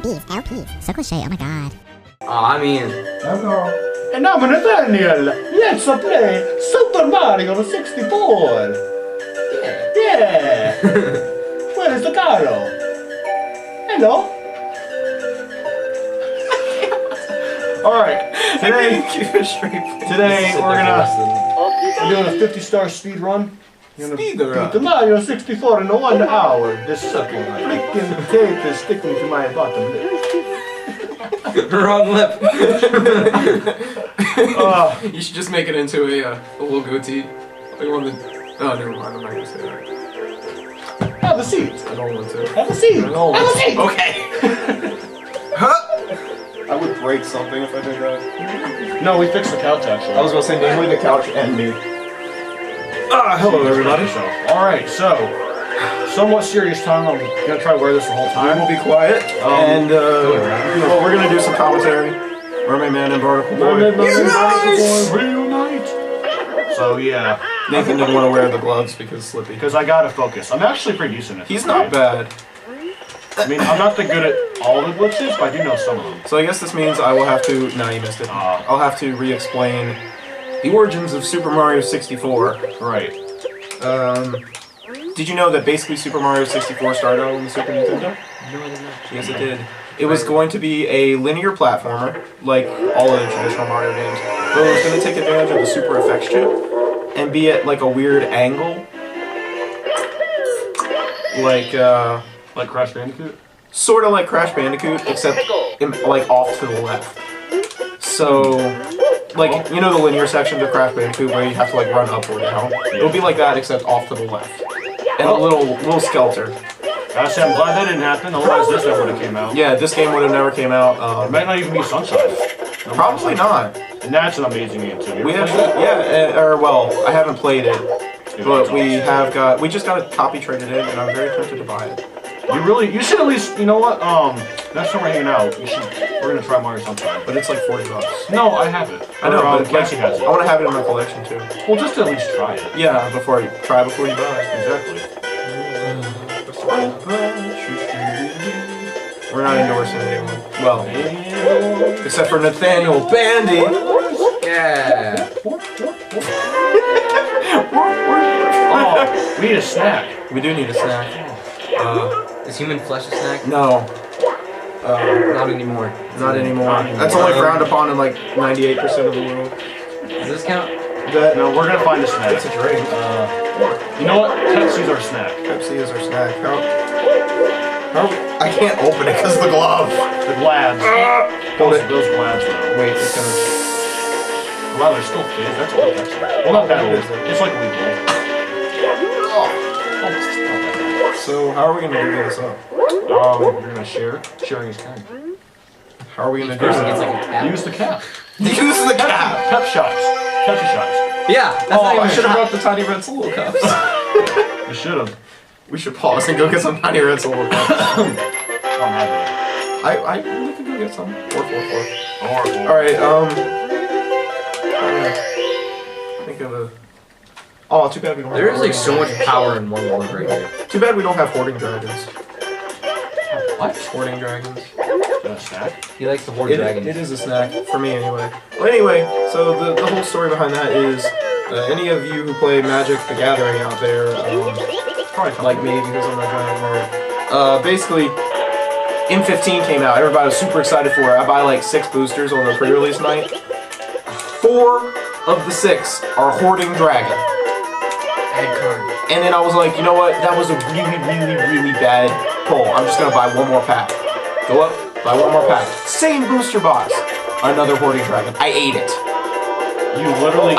beef, LP. So cliche, oh my god. I mean... And I'm Nathaniel. Let's play Super Mario 64. Yeah. Where is the Carlo? Hello. Alright, today we're doing a 50-star speed run. Beat the Mario 64 in 1 hour. This freaking tape is sticking to my bottom lip. Wrong lip. You should just make it into a little goatee. Like one of the... Oh, never mind, I'm not gonna say that. Have a seat. I don't want to. Have a seat. Have a seat. Okay. I would break something if I did that. No, we fixed the couch actually. I was gonna say namely the couch and me. Hello everybody. Alright, so somewhat serious time. I'm gonna try to wear this the whole time. We'll be quiet. And well, we're gonna do some commentary. Mermaid Man and Barnacle Boy. Reunite! So yeah. Nathan didn't want to wear the gloves because Slippy. Because I gotta focus. I'm actually pretty decent at this. He's not bad. I mean, I'm not that good at all the glitches, but I do know some of them. So I guess this means I will have to... No, you missed it. I'll have to re-explain the origins of Super Mario 64. Right. Did you know that basically Super Mario 64 started out on the Super Nintendo? No, I did not. Yes, it did. It was going to be a linear platformer, like all of the traditional Mario games, but it was going to take advantage of the Super Effects chip and be at like a weird angle. Like Crash Bandicoot? Sort of like Crash Bandicoot, except like off to the left. So, like, you know the linear sections of Crash Bandicoot where you have to like run up or down? It'll be like that except off to the left. And a little skelter. Actually, I'm glad that didn't happen, otherwise this never would have came out. Yeah, this game would have never came out. It might not even be Sunshine. Probably not. And that's an amazing game too. We have, well, I haven't played it, but we just got a copy traded in, and I'm very tempted to buy it. You should at least, you know what, next time we're hanging out, we're gonna try Mario Sunshine. But it's like $40. No, I have it. I know, but Casey has it. I want to have it in my collection too. Well, just to at least try it. Yeah, before you buy. Exactly. We're not endorsing anyone. Well, except for Nathaniel Bandy. Yeah. Oh, we need a snack. We do need a snack. Is human flesh a snack? No. Not anymore. Not anymore. That's only frowned upon in like 98% of the world. Does this count? No, we're gonna find a snack. It's a drink. You know what? Pepsi's our snack. Pepsi is our snack. I can't open it because of the glove. The glabs. Those glabs though. Wait, it's gonna... Wow, they're still fizz. That's all Pepsi. Well, not that old. It's like a week old. So, how are we gonna do this up? We're gonna share. Sharing is kind. How are we gonna do It's this? like a cap. Use the cap. Use the cap! Pep shots. Pepsi shots. Yeah, that's not even I should have a brought the Tiny Red Solo cups. You should have. We should pause and go get some Tiny Red Solo cups. I don't have it. We can go get some. 4. Alright, think of a... Oh, too bad we don't have... There is like so much power in one word right here. Too bad we don't have hoarding dragons. What? Hoarding dragons. Is that a snack? He likes to hoard dragons. It is a snack, for me anyway. Well, anyway, so the whole story behind that is, any of you who play Magic the Gathering out there, like me because I'm a giant nerd, basically, M15 came out, everybody was super excited for it. I buy like 6 boosters on the pre-release night. 4 of the 6 are hoarding dragon. And then I was like, you know what, that was a really bad pull. I'm just gonna buy 1 more pack. Go up, buy 1 more pack. Same booster box. Another hoarding dragon. I ate it. You literally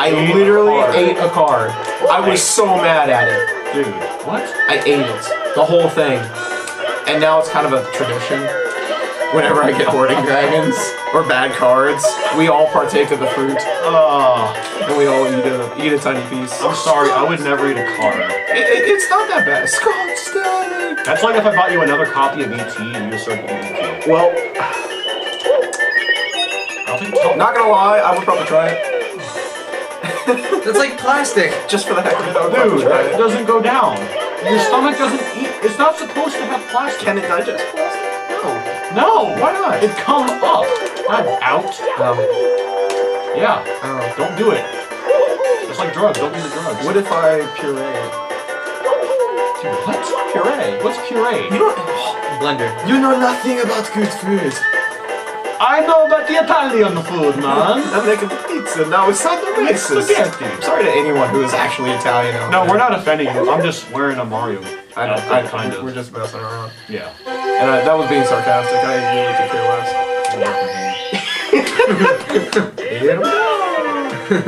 ate a card. I was so mad at it. Dude, what? I ate it. The whole thing. And now it's kind of a tradition. Whenever I get hoarding dragons or bad cards, we all partake of the fruit. And we all eat a tiny piece. I'm sorry, I would never eat a card. It's not that bad. Scott Stanley. That's like if I bought you another copy of E.T. and you just started eating E.T. Well, not gonna lie, I would probably try it. That's like plastic. Just for the heck of it, dude, that doesn't go down. Your stomach doesn't eat. It's not supposed to have plastic. Can it digest plastic? No! Why not? It come up, not out. Yeah. Don't do it. It's like drugs. Don't do the drugs. What if I puree? What? Puree? What's puree? You don't. Blender. You know nothing about good food. I know about the Italian food, man. I'm making pizza now. It's not the racist. Spaghetti. Sorry to anyone who is actually Italian. No, we're not offending you. I'm just wearing a Mario. I kind of. We're just messing around. Yeah. And that was being sarcastic. I really could care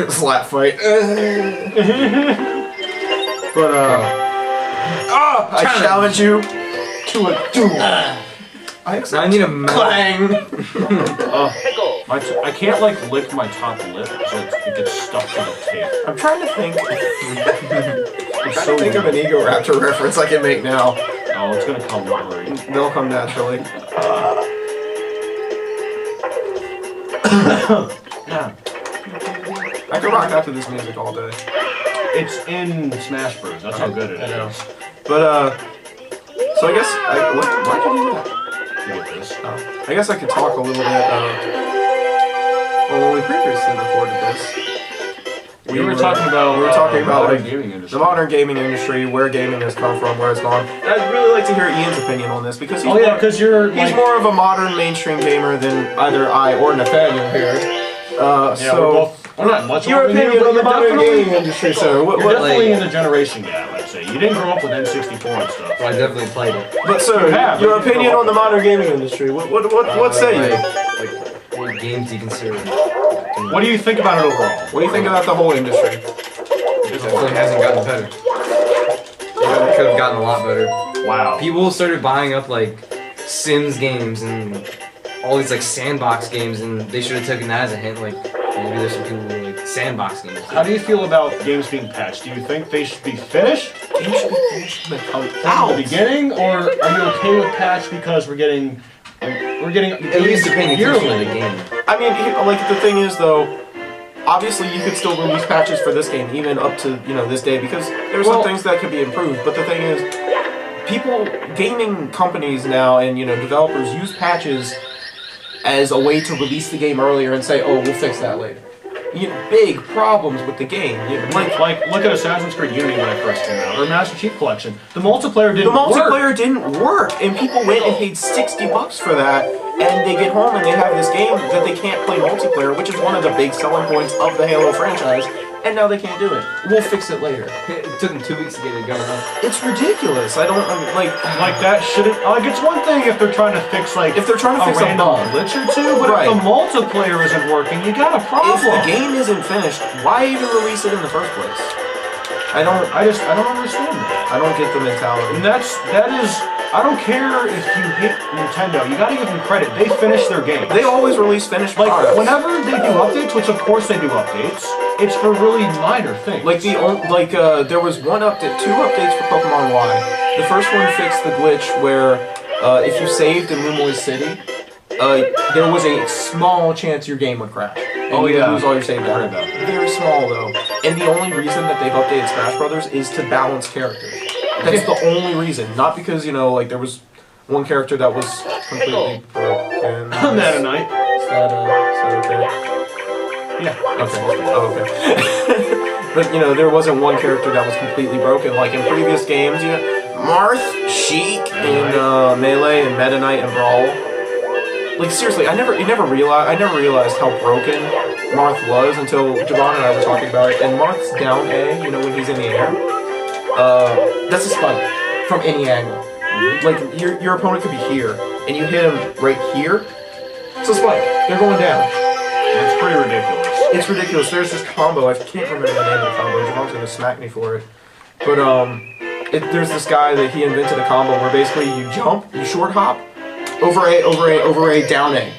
less. Slap fight. But I challenge you to a duel. I need a clang. I can't like lick my top lip, so it gets stuck to the tape. I'm trying to think. I'm trying to think of an Ego Raptor reference I can make now. Oh, it's gonna come blurry. They'll come naturally. Yeah. I could rock out to this music all day. It's in Smash Bros. That's how good it is. But so I guess why'd you do that? To get this. I guess I could talk a little bit. Well, when we previously recorded this, we were talking about like, gaming industry. the modern gaming industry, where gaming has come from, where it's gone. And I'd really like to hear Ian's opinion on this because he's he's more of a modern mainstream gamer than either I or Nathaniel here. We're not much your opinion on the modern gaming industry, sir. You're definitely in the generation gap, I'd say. You didn't grow up with N64 and stuff. Well, I definitely played it. But sir, your opinion on the modern gaming industry. What say you? Like, what games do you consider? What do you think about it overall? What do you think about the whole industry? It definitely hasn't gotten better. It could have gotten a lot better. Wow. People started buying up like Sims games and all these like sandbox games, and they should have taken that as a hint. Like maybe there's some people who like sandbox games. How do you feel about games being patched? Do you think they should be finished? Games should be finished From the beginning, or are you okay with patch because we're getting At least you're paying attention to the game. I mean, like the thing is though, obviously you could still release patches for this game even up to this day because there's some things that could be improved. But the thing is, gaming companies now and developers use patches as a way to release the game earlier and say, oh, we'll fix that later. Big problems with the game. Like look at Assassin's Creed Unity when it first came out, or Master Chief Collection. The multiplayer didn't work, and people went and paid $60 for that, and they get home and they have this game that they can't play multiplayer, which is one of the big selling points of the Halo franchise, and now they can't do it. We'll fix it later. It took them 2 weeks to get it going. It's ridiculous. I mean, like that shouldn't. It's one thing if they're trying to fix a random glitch or two, but if the multiplayer isn't working, you got a problem. If the game isn't finished, why even release it in the first place? I don't understand that. I don't get the mentality. And that is. I don't care if you hate Nintendo. You gotta give them credit. They finish their games. They always release finished products. Whenever they do updates, which of course they do updates, it's for really minor things. There was two updates for Pokemon Y. The first one fixed the glitch where if you saved in Lumoy City, there was a small chance your game would crash. And you would lose all your save data. Very small though. And the only reason that they've updated Smash Brothers is to balance characters. That's the only reason. Not because, there was one character that was completely broken. Meta Knight. Is that okay? Yeah. Okay. Oh, okay. But, there wasn't one character that was completely broken. Like in previous games, Marth, Sheik in Melee and Meta Knight and Brawl. Like seriously, I never realized how broken Marth was until Javon and I were talking about it. And Marth's down A, when he's in the air. That's a spike from any angle. Like your opponent could be here, and you hit him right here. It's a spike. They're going down. It's pretty ridiculous. It's ridiculous. There's this combo. I can't remember the name of the combo. Javon's gonna smack me for it. But there's this guy that he invented a combo where basically you jump, you short hop, over A, down A,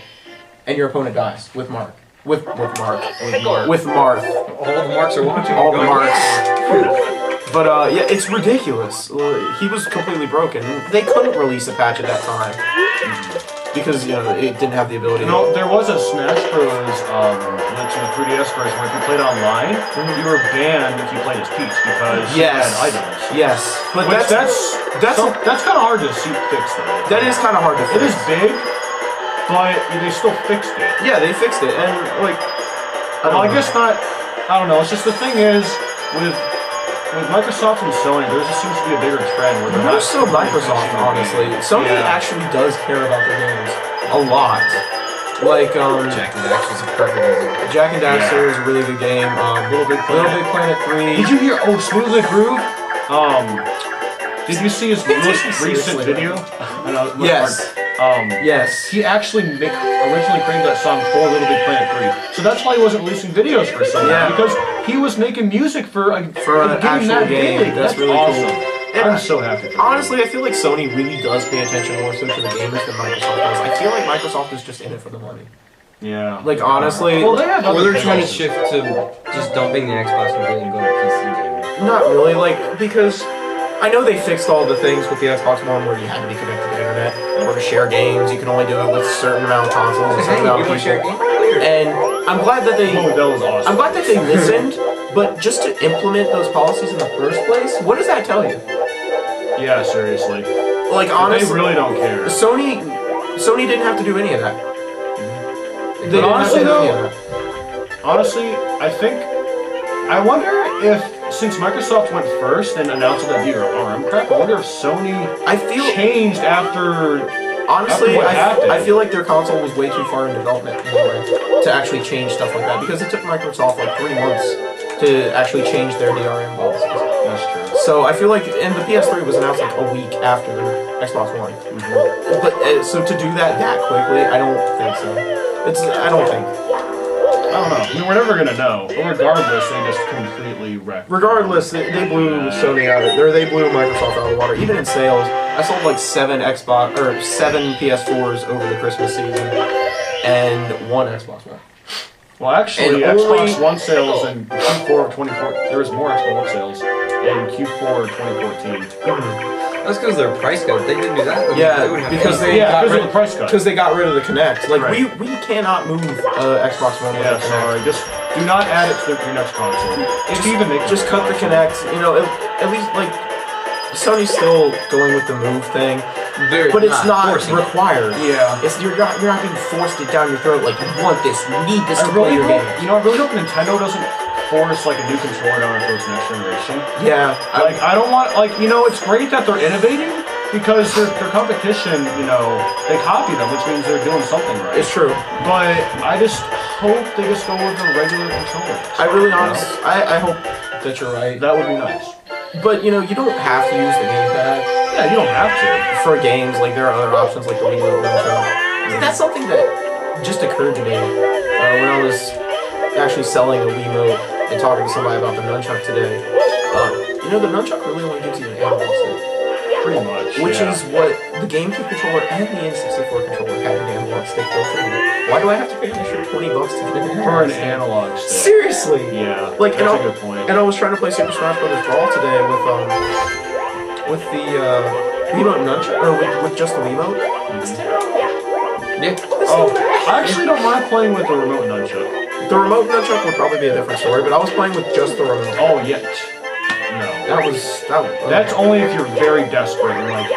and your opponent dies with Marth. With Marth. All the marks are watching. All the marks. But it's ridiculous. He was completely broken. They couldn't release a patch at that time because it didn't have the ability. There was a Smash Bros. Glitch in the 3DS version where if you played online, you were banned if you played as Peach because you had items. Yes, but that's kind of hard to fix though. That is kind of hard to fix. It is big, but they still fixed it. Yeah, they fixed it, and like, I guess not. I don't know. It's just the thing is with Microsoft and Sony, there just seems to be a bigger trend where they're more not so Microsoft, honestly. Sony actually does care about their games a lot. Like Jack and Daxter is a perfect example. Jack and Daxter is a really good game. Little Big Planet 3. Did you hear? Oh, Smooth the Groove. Did you see his most recent video? Yes. Yes. He actually originally created that song for Little Big Planet 3. So that's why he wasn't releasing videos for so long, because he was making music for an actual game. That's really awesome. cool. I'm so happy. Honestly, I feel like Sony really does pay attention more so to the gamers than Microsoft does. I feel like Microsoft is just in it for the money. Yeah. Like, honestly... Well, they have or they're trying to shift to just dumping the Xbox completely and going to PC gaming. Not really, like, because... I know they fixed all the things with the Xbox One where you had to be connected to the internet or to share games. You can only do it with a certain amount of consoles and a certain amount of people. And I'm glad that they... that was awesome. I'm glad that they listened, but just to implement those policies in the first place, what does that tell you? Yeah, seriously. Like, honestly... They really don't care. Sony didn't have to do any of that. They didn't honestly, have to do any though, of that. honestly, I wonder if, since Microsoft went first and announced that DRM crap, I wonder if Sony changed after... Honestly, after I feel like their console was way too far in development anyway to actually change stuff like that, because it took Microsoft like 3 months to actually change their DRM policies. That's true. So I feel like, and the PS3 was announced like a week after the Xbox One. But so to do that quickly, I don't think so. I don't know. I mean, we're never gonna know. But regardless, they just completely wrecked. Regardless, they blew Sony out of it. Or they blew Microsoft out of the water. Even in sales, I sold like 7 PS4s over the Christmas season, and 1 Xbox One. Well, actually, Xbox One sales in Q4 of 2014. There was more Xbox One sales in Q4 of 2014. That's because their price cut. They didn't do that. Yeah, because they got rid of the price cut. Because they got rid of the Kinect. Like we cannot move Xbox One. Yeah, sorry. Just do not add it to your next console. Just cut the Kinect. You know, at least like Sony's still going with the Move thing, but it's not required. Yeah, you're not being forced it down your throat. Like, you want this, you need this to play your game. You know, I really hope Nintendo doesn't force like a new controller down our throats next generation. Yeah, like I don't want it's great that they're innovating, because their competition, they copy them, which means they're doing something right. It's true. But I just hope they just go with a regular controller. I hope that you're right. That would be nice. But you don't have to use the gamepad. Yeah, you don't have to. For games, like there are other options like the Reupload. That's something that just occurred to me when I was actually selling a Wiimote and talking to somebody about the nunchuck today. The nunchuck really only gives you an analog stick. Pretty much. Which is what the GameCube controller and the N64 controller had an analog stick built in. Why do I have to pay an extra $20 to get an analog for an stick? analog stick? Seriously? Yeah. Like, that's a good point. And I was trying to play Super Smash Bros. Brawl today with the Wiimote nunchuck, or with just the Wiimote. Yeah. Oh, I actually don't mind playing with the remote nunchuck. The remote nunchuck would probably be a different story, but I was playing with just the remote. Oh, yet. No. That's only if you're very desperate and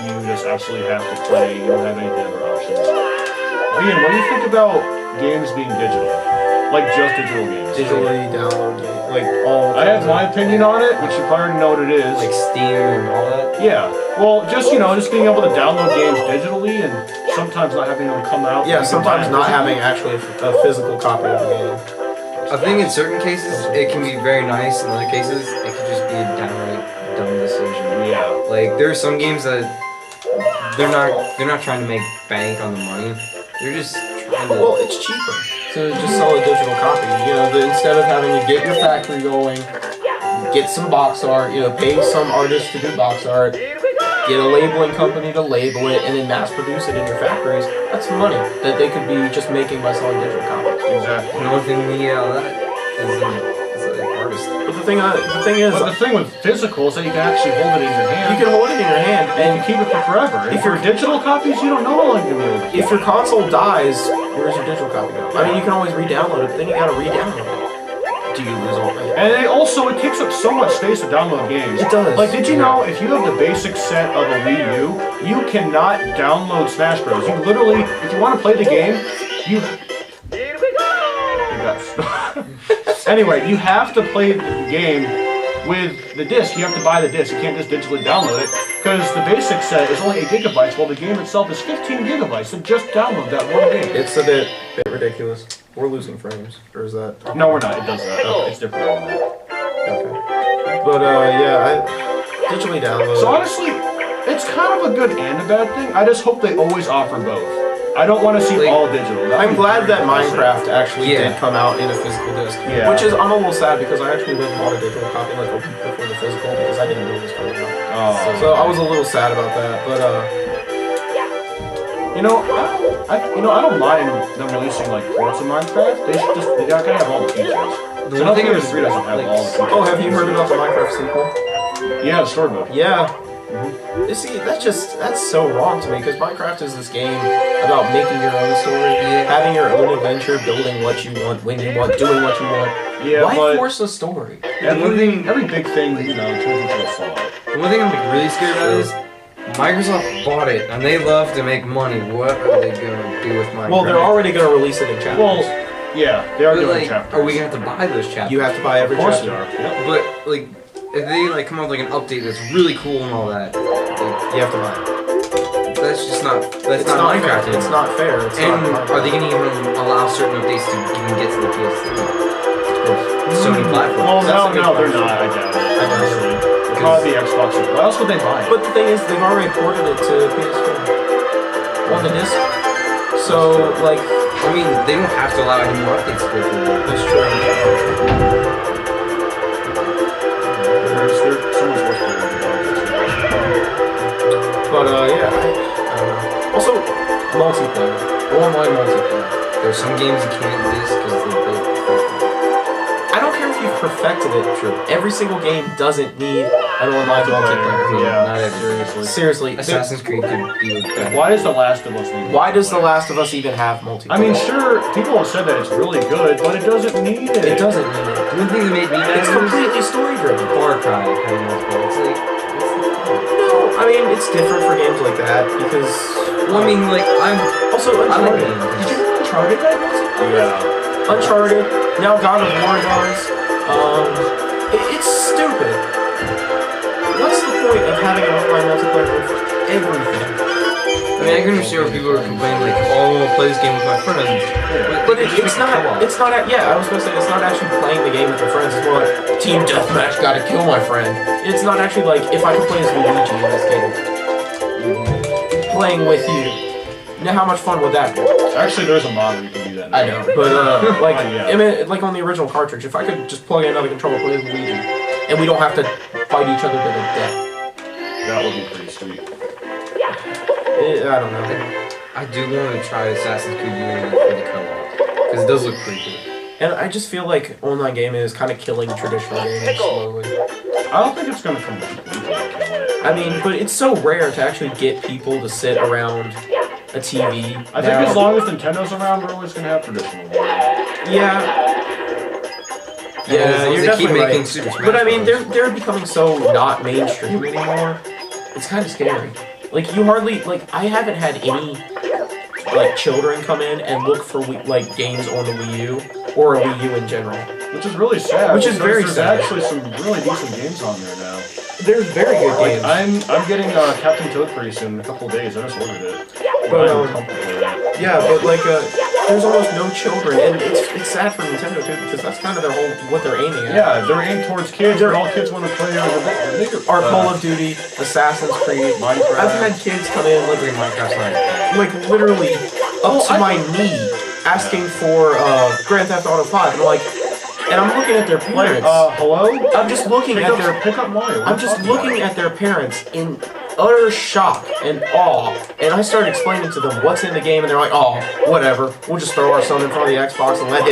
you just absolutely have to play. You don't have any other options. Ian, what do you think about games being digital? Like just digital games. Digitally download games. I have my opinion on it, which you probably already know what it is. Like Steam and all that? Yeah. Well, just being able to download games digitally and sometimes not having them come out. Yeah, sometimes not having actually a physical copy of the game. I think in certain cases it can be very nice, in other cases it could just be a downright dumb decision. Yeah. Like there are some games that they're not trying to make bank on the money. They're just trying to... Well, it's cheaper to just sell a digital copy. Instead of having to get your factory going, get some box art, pay some artist to do box art, get a labeling company to label it, and then mass produce it in your factories. That's money that they could be just making by selling digital copies. Exactly. And the only thing we get out of that is an artist. But the thing with physical is that you can actually hold it in your hand. You can hold it in your hand and keep it for forever. If you're digital copies, you don't know how long you're going to be. If your console dies, where's your digital copy go? I mean, you can always re-download it, but then you gotta re-download it. do you lose all that? And it takes up so much space to download games. It does. Like, did you know if you have the basic set of a Wii U, you cannot download Smash Bros. You literally, if you want to play the game, you got anyway, you have to play the game with the disc. You have to buy the disc. You can't just digitally download it because the basic set is only 8 gigabytes, while the game itself is 15 gigabytes. So just download that one game. It's a bit ridiculous. We're losing frames, or is that? No, we're not. It does that. It's different than that. Okay. But yeah, I digitally download. So honestly, it's kind of a good and a bad thing. I just hope they always offer both. I don't want to see all digital. I'm glad that Minecraft actually did come out in a physical disc. Yeah. Which is, I'm a little sad because I actually went and bought a digital copy like a week before the physical because I didn't know it was coming out. Oh. So I was a little sad about that, but I don't mind them releasing like ports of Minecraft. They gotta have all the features. The one thing is 3 doesn't have all the features. oh, have you heard about the Minecraft sequel? Yeah, the story mode. Yeah. You see, that's so wrong to me because Minecraft is this game about making your own story, having your own adventure, building what you want, when you want, doing what you want. Yeah, why force a story? Every big thing, turns into a song. The one thing I'm like, really scared about is Microsoft bought it and they love to make money. What are they gonna do with Minecraft? Well, they're already gonna release it in chapters. Well, yeah, they are doing chapters. Are we gonna have to buy those chapters? You have to buy every chapter. Yep. But like, if they like come out with like an update that's really cool and all that, you have to buy it. That's just not. That's not Minecraft. Fair. It's not fair. It's and not are they gonna even allow certain updates to even get to the PS3? Sony platform. Well, no, they're not. I doubt it. Honestly, it's probably the Xbox. Why else would they buy it? But the thing is, they've already ported it to PS4 on the disc. So, like, I mean, they don't have to allow any more updates to go through. That's true. But yeah, I don't know. Also, multiplayer, online multiplayer. There's some games you can't disc because they're built. I don't care if you've perfected it. True. Every single game doesn't need an online multiplayer. Yeah, not seriously. Seriously, Assassin's Creed could be better. Why does The Last of Us need Why does The Last of Us even have multiplayer? I mean, sure, people have said that it's really good, but it doesn't need it. It doesn't need it. The one thing that made me mad It's completely story driven. Far Cry. It's like, no, I mean it's different for games like that because. Well, I mean, like I'm also Uncharted. I like Did you know Uncharted got multiplayer? Yeah. Uncharted. Now God of War does. It's stupid. What's the point of having an online multiplayer for everything? I mean, I can understand where people are complaining like, "Oh, I'll play this game with my friends," but it's not. It's not. Yeah, I was gonna say it's not actually playing the game with your friends. It's more like team deathmatch. Gotta kill my friend. It's not actually like if I could play as Luigi in this game, playing with you. Now, how much fun would that be? Actually, there's a mod where you can do that now. I know, but like, yeah. I mean, like on the original cartridge, if I could just plug in another controller, play as Luigi, and we don't have to fight each other to the death. That would be pretty sweet. I don't know. I do want to try Assassin's Creed Unity for the co-op because it does look pretty cool. And I just feel like online gaming is kind of killing traditional gaming slowly. I don't think it's gonna completely kill it. I mean, but it's so rare to actually get people to sit around a TV. I think as long as Nintendo's around, we're always gonna have traditional games. Yeah. Yeah, you're definitely right. Super Smash But I mean, Bros. they're becoming so not mainstream anymore. It's kind of scary. Like you hardly I haven't had any like children come in and look for like games on the Wii U or a Wii U in general. Which is really sad. Which is very sad. There's actually some really decent games on there now. There's very good games. I'm getting Captain Toad pretty soon in a couple of days. I just ordered it. But yeah, but like there's almost no children, and it's sad for Nintendo too because that's kind of their whole what they're aiming at. Yeah, they're aimed towards kids. All kids want to play our Call of Duty, Assassin's Creed, Minecraft. I've had kids come in like literally up to my knee asking for Grand Theft Auto 5, and I'm looking at their parents. Hello? I'm just looking at their pick up Mario. I'm just looking at their parents in utter shock and awe, and I started explaining to them what's in the game, and they're like, "Oh, whatever. We'll just throw our son in front of the Xbox and let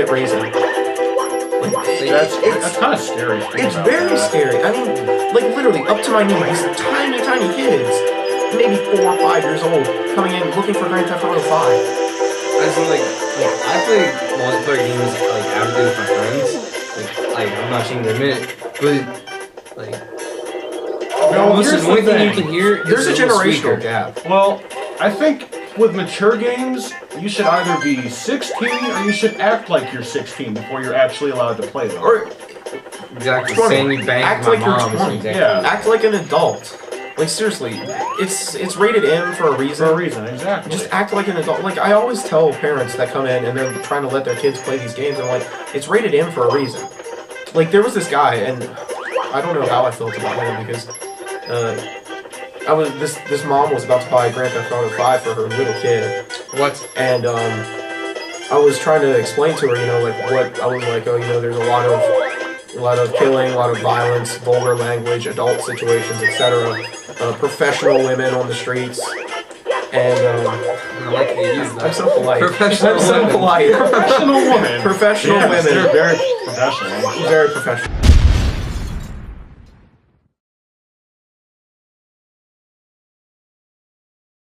it raise him." That's kind of scary. It's very scary. I mean, like literally up to my knee. These tiny kids, maybe 4 or 5 years old, coming in looking for Grand Theft Auto 5. I as in, like I play multiplayer games like avidly with my friends. Like I'm not ashamed to admit it, but like the most annoying thing you can hear There's is a the little generational speaker. gap. Well, I think with mature games, you should either be 16 or you should act like you're 16 before you're actually allowed to play them. Or Exactly. 20. Saying you banged Act my like you're mom. 20. Exactly. Yeah. act like an adult. Like seriously, it's rated M for a reason. For a reason, exactly. Just act like an adult. Like I always tell parents that come in and they're trying to let their kids play these games, I'm like, it's rated M for a reason. Like there was this guy, and I don't know how I felt about him because this mom was about to buy Grand Theft Auto 5 for her little kid. What? And I was trying to explain to her, you know, like what I was like, oh, you know, there's a lot of killing, a lot of violence, vulgar language, adult situations, etc. Professional women on the streets, and I like how you use that. I'm so polite. Professional I'm so women. polite. Professional women. Professional Yes, women. they're very professional. Very professional.